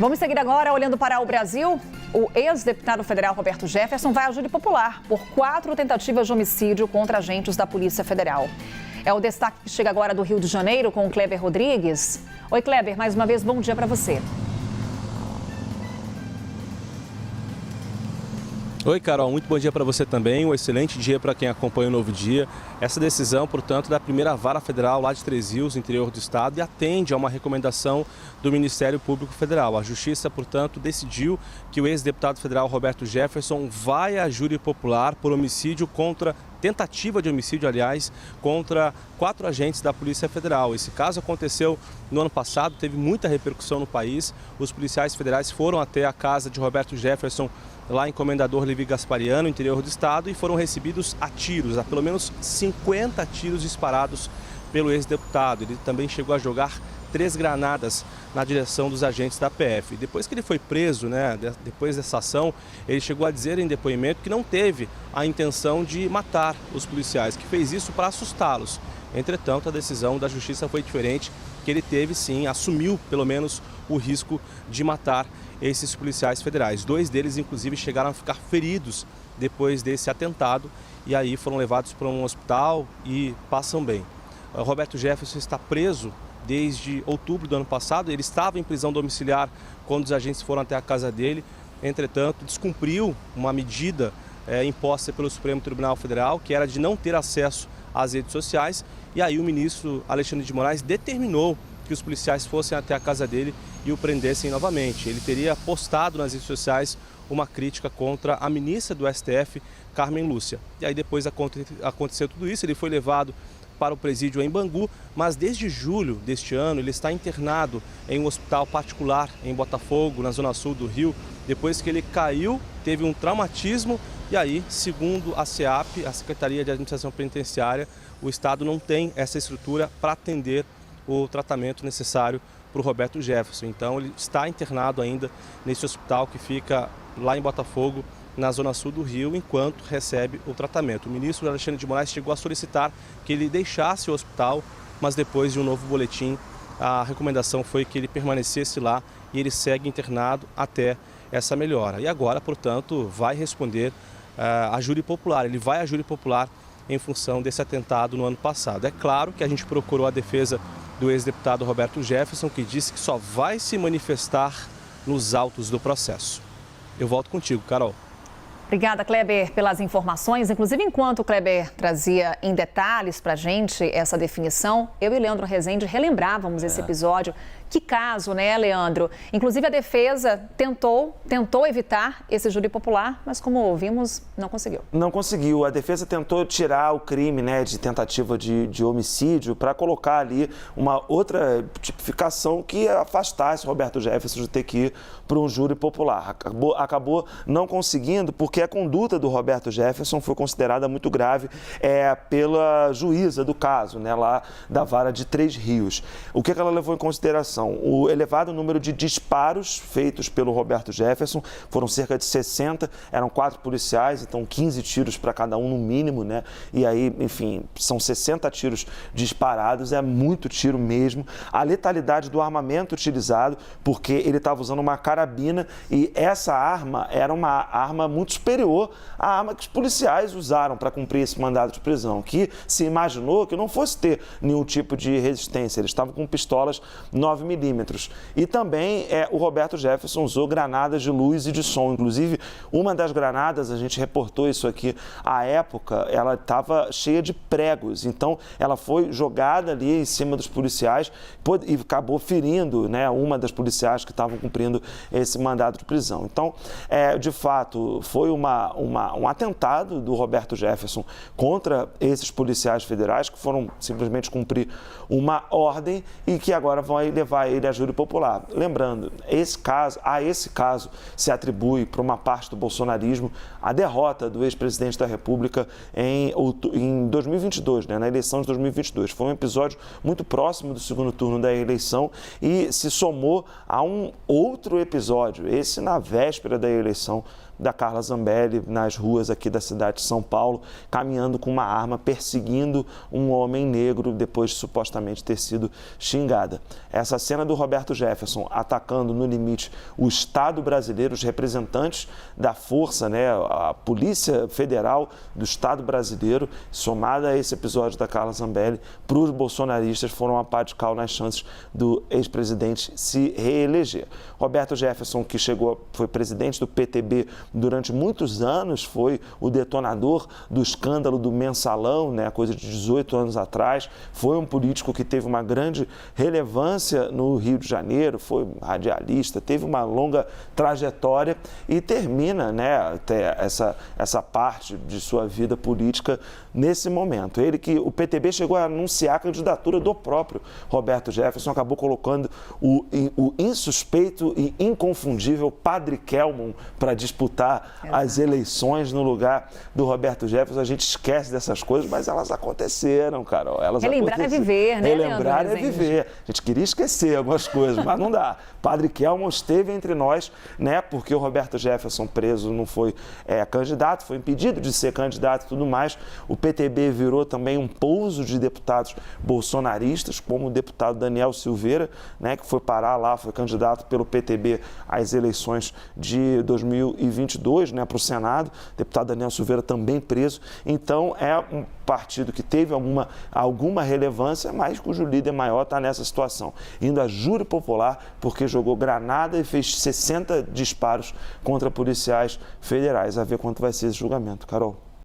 Vamos seguir agora olhando para o Brasil. O ex-deputado federal Roberto Jefferson vai a júri popular por 4 tentativas de homicídio contra agentes da Polícia Federal. É o destaque que chega agora do Rio de Janeiro com o Kleber Rodrigues. Oi, Kleber, mais uma vez, bom dia para você. Oi, Carol, muito bom dia para você também, um excelente dia para quem acompanha o Novo Dia. Essa decisão, portanto, da primeira vara federal lá de Três Rios, interior do estado, e atende a uma recomendação do Ministério Público Federal. A Justiça, portanto, decidiu que o ex-deputado federal Roberto Jefferson vai à júri popular por tentativa de homicídio, aliás, contra 4 agentes da Polícia Federal. Esse caso aconteceu no ano passado, teve muita repercussão no país. Os policiais federais foram até a casa de Roberto Jefferson, lá em Comendador Levi Gaspariano, interior do estado, e foram recebidos a tiros, a pelo menos 50 tiros disparados pelo ex-deputado. Ele também chegou a jogar 3 granadas na direção dos agentes da PF. Depois que ele foi preso, depois dessa ação, ele chegou a dizer em depoimento que não teve a intenção de matar os policiais, que fez isso para assustá-los. Entretanto, a decisão da Justiça foi diferente, que ele teve sim, assumiu pelo menos o risco de matar esses policiais federais. 2 deles, inclusive, chegaram a ficar feridos depois desse atentado e aí foram levados para um hospital e passam bem. O Roberto Jefferson está preso desde outubro do ano passado. Ele estava em prisão domiciliar quando os agentes foram até a casa dele. Entretanto, descumpriu uma medida imposta pelo Supremo Tribunal Federal, que era de não ter acesso às redes sociais. E aí o ministro Alexandre de Moraes determinou que os policiais fossem até a casa dele e o prendessem novamente. Ele teria postado nas redes sociais uma crítica contra a ministra do STF, Carmen Lúcia. E aí depois aconteceu tudo isso, ele foi levado para o presídio em Bangu, mas desde julho deste ano ele está internado em um hospital particular em Botafogo, na zona sul do Rio, depois que ele caiu, teve um traumatismo e aí, segundo a SEAP, a Secretaria de Administração Penitenciária, o Estado não tem essa estrutura para atender o tratamento necessário para o Roberto Jefferson. Então ele está internado ainda nesse hospital que fica lá em Botafogo, na zona sul do Rio, enquanto recebe o tratamento. O ministro Alexandre de Moraes chegou a solicitar que ele deixasse o hospital, mas depois de um novo boletim, a recomendação foi que ele permanecesse lá e ele segue internado até essa melhora. E agora, portanto, vai responder à júri popular. Ele vai à júri popular em função desse atentado no ano passado. É claro que a gente procurou a defesa do ex-deputado Roberto Jefferson, que disse que só vai se manifestar nos autos do processo. Eu volto contigo, Carol. Obrigada, Kleber, pelas informações. Inclusive, enquanto o Kleber trazia em detalhes para a gente essa definição, eu e Leandro Rezende relembrávamos esse episódio. Que caso, né, Leandro? Inclusive, a defesa tentou evitar esse júri popular, mas como ouvimos, não conseguiu. Não conseguiu. A defesa tentou tirar o crime, de tentativa de homicídio para colocar ali uma outra tipificação que afastasse Roberto Jefferson de ter que ir para um júri popular. Acabou não conseguindo porque a conduta do Roberto Jefferson foi considerada muito grave pela juíza do caso, lá da vara de Três Rios. O que ela levou em consideração? O elevado número de disparos feitos pelo Roberto Jefferson, foram cerca de 60, eram 4 policiais, então 15 tiros para cada um no mínimo, E aí, enfim, são 60 tiros disparados, é muito tiro mesmo. A letalidade do armamento utilizado, porque ele estava usando uma carabina e essa arma era uma arma muito superior à arma que os policiais usaram para cumprir esse mandado de prisão, que se imaginou que não fosse ter nenhum tipo de resistência. Eles estavam com pistolas 9mm. E também o Roberto Jefferson usou granadas de luz e de som. Inclusive, uma das granadas, a gente reportou isso aqui à época, ela estava cheia de pregos. Então, ela foi jogada ali em cima dos policiais e acabou ferindo uma das policiais que estavam cumprindo esse mandado de prisão. Então, de fato, foi um atentado do Roberto Jefferson contra esses policiais federais que foram simplesmente cumprir uma ordem e que agora vai levar ele a júri popular. Lembrando, esse caso se atribui para uma parte do bolsonarismo a derrota do ex-presidente da República em 2022, na eleição de 2022. Foi um episódio muito próximo do segundo turno da eleição e se somou a um outro episódio, esse na véspera da eleição da Carla Zambelli nas ruas aqui da cidade de São Paulo, caminhando com uma arma, perseguindo um homem negro depois de supostamente ter sido xingada. Essa cena do Roberto Jefferson atacando no limite o Estado brasileiro, os representantes da força, né, a Polícia Federal do Estado brasileiro, somada a esse episódio da Carla Zambelli, para os bolsonaristas foram uma pá de cal nas chances do ex-presidente se reeleger. Roberto Jefferson, que foi presidente do PTB durante muitos anos, foi o detonador do escândalo do Mensalão, né, coisa de 18 anos atrás, foi um político que teve uma grande relevância no Rio de Janeiro, foi radialista, teve uma longa trajetória e termina, né, essa parte de sua vida política nesse momento. O PTB chegou a anunciar a candidatura do próprio Roberto Jefferson, acabou colocando o insuspeito e inconfundível Padre Kelmon para disputar as eleições no lugar do Roberto Jefferson. A gente esquece dessas coisas, mas elas aconteceram, Carol. Relembrar é viver, né, Relembrar é viver. A gente queria esquecer algumas coisas, mas não dá. Padre Kelmon esteve entre nós, né, porque o Roberto Jefferson preso não foi candidato, foi impedido de ser candidato e tudo mais. O PTB virou também um pouso de deputados bolsonaristas, como o deputado Daniel Silveira, né, que foi parar lá, foi candidato pelo PTB às eleições de 2022, né, para o Senado. O deputado Daniel Silveira também preso. Então, é um partido que teve alguma relevância, mas cujo líder maior está nessa situação, indo a júri popular porque jogou granada e fez 60 disparos contra policiais federais. A ver quanto vai ser esse julgamento, Carol.